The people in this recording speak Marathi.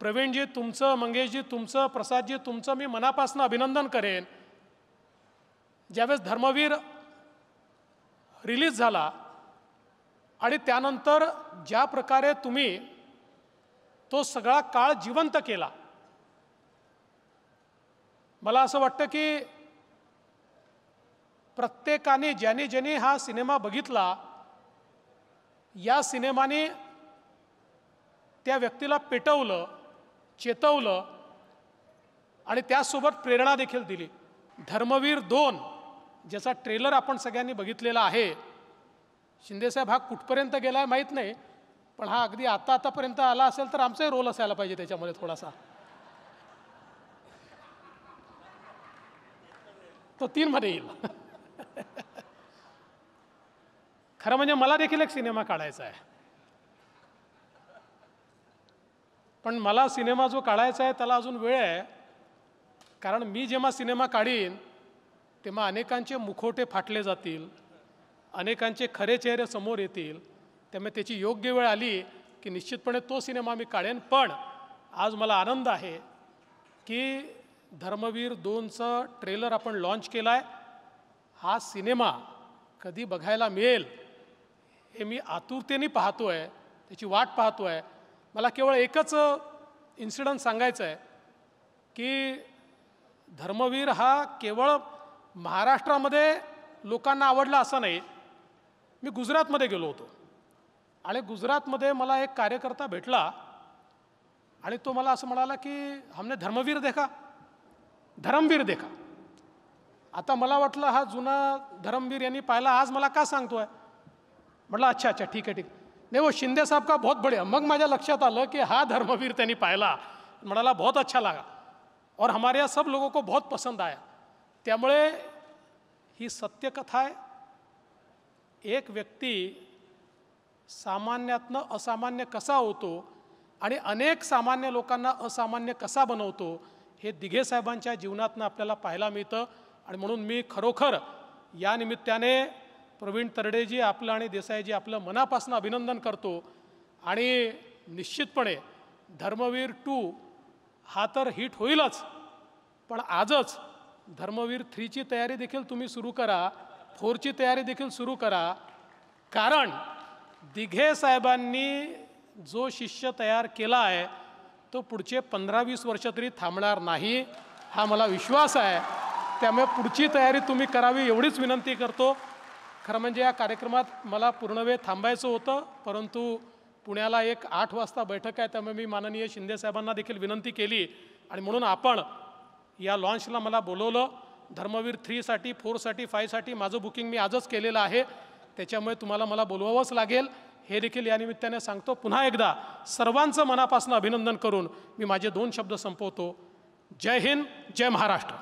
प्रवीणजी तुमचं, मंगेशजी तुमचं, प्रसादजी तुमचं मी मनापासून अभिनंदन करेन. ज्यावेळेस धर्मवीर रिलीज झाला आणि त्यानंतर ज्या प्रकारे तुम्ही तो सगळा काळ जिवंत केला, मला असं वाटतं की प्रत्येकाने ज्याने ज्याने हा सिनेमा बघितला, या सिनेमाने त्या व्यक्तीला पेटवलं, चेतवलं आणि त्यासोबत प्रेरणा देखील दिली. धर्मवीर 2 ज्याचा ट्रेलर आपण सगळ्यांनी बघितलेला आहे. शिंदेसाहेब हा कुठपर्यंत गेलाय माहीत नाही, पण हा अगदी आतापर्यंत आला असेल तर आमचाही रोल असायला पाहिजे त्याच्यामध्ये थोडासा. तो 3 मध्ये येईल. खरं म्हणजे मला देखील एक सिनेमा काढायचा आहे, पण मला सिनेमा जो काढायचा आहे त्याला अजून वेळ आहे. कारण मी जेव्हा सिनेमा काढीन तेव्हा अनेकांचे मुखवटे फाटले जातील, अनेकांचे खरे चेहरे समोर येतील. त्यामुळे त्याची योग्य वेळ आली की निश्चितपणे तो सिनेमा मी काढेन. पण आज मला आनंद आहे की धर्मवीर 2चं ट्रेलर आपण लॉन्च केला आहे. हा सिनेमा कधी बघायला मिळेल हे मी आतुरतेने पाहतो आहे, त्याची वाट पाहतो आहे. मला केवळ एकच इन्सिडंट सांगायचं आहे की धर्मवीर हा केवळ महाराष्ट्रामध्ये लोकांना आवडला असं नाही. मी गुजरातमध्ये गेलो होतो आणि गुजरातमध्ये मला एक कार्यकर्ता भेटला आणि तो मला असं म्हणाला की हमने धर्मवीर देखा, धर्मवीर देखा. आता मला वाटलं हा जुना धर्मवीर यांनी पाहिला, आज मला का सांगतोय. म्हटलं अच्छा अच्छा ठीक है ठीक. नहीं वो शिंदे साहब का बहुत बढ़िया. मग माझ्या लक्षात आलं की हा धर्मवीर त्यांनी पाहिला. म्हणाला बहुत अच्छा लगा और हमारे यहाँ सब लोगों को बहुत पसंद आया. त्यामुळे ही सत्यकथा आहे. एक व्यक्ती सामान्यातनं असामान्य कसा होतो आणि अनेक सामान्य लोकांना असामान्य कसा बनवतो हे दिघे साहेबांच्या जीवनातनं आपल्याला पाहायला मिळतं. आणि म्हणून मी खरोखर या निमित्ताने प्रवीण तरडेजी आपलं आणि देसाईजी आपलं मनापासून अभिनंदन करतो. आणि निश्चितपणे धर्मवीर 2 हा तर हिट होईलच, पण आजच धर्मवीर 3ची तयारी देखील तुम्ही सुरू करा, 4ची तयारी देखील सुरू करा. कारण दिघे साहेबांनी जो शिष्य तयार केला आहे तो पुढचे 15-20 वर्ष तरी थांबणार नाही, हा मला विश्वास आहे. त्यामुळे पुढची तयारी तुम्ही करावी एवढीच विनंती करतो. खरं म्हणजे या कार्यक्रमात मला पूर्ण वेळ थांबायचं होतं, परंतु पुण्याला एक 8 वाजता बैठक आहे. त्यामुळे मी माननीय शिंदे साहेबांना देखील विनंती केली आणि म्हणून आपण या लॉन्चला मला बोलवलं. धर्मवीर 3साठी, 4साठी, 5साठी माझं बुकिंग मी आजच केलेलं आहे. त्याच्यामुळे तुम्हाला मला बोलवावंच लागेल हे देखील या निमित्ताने सांगतो. पुन्हा एकदा सर्वांचं मनापासून अभिनंदन करून मी माझे 2 शब्द संपवतो. जय हिंद, जय महाराष्ट्र.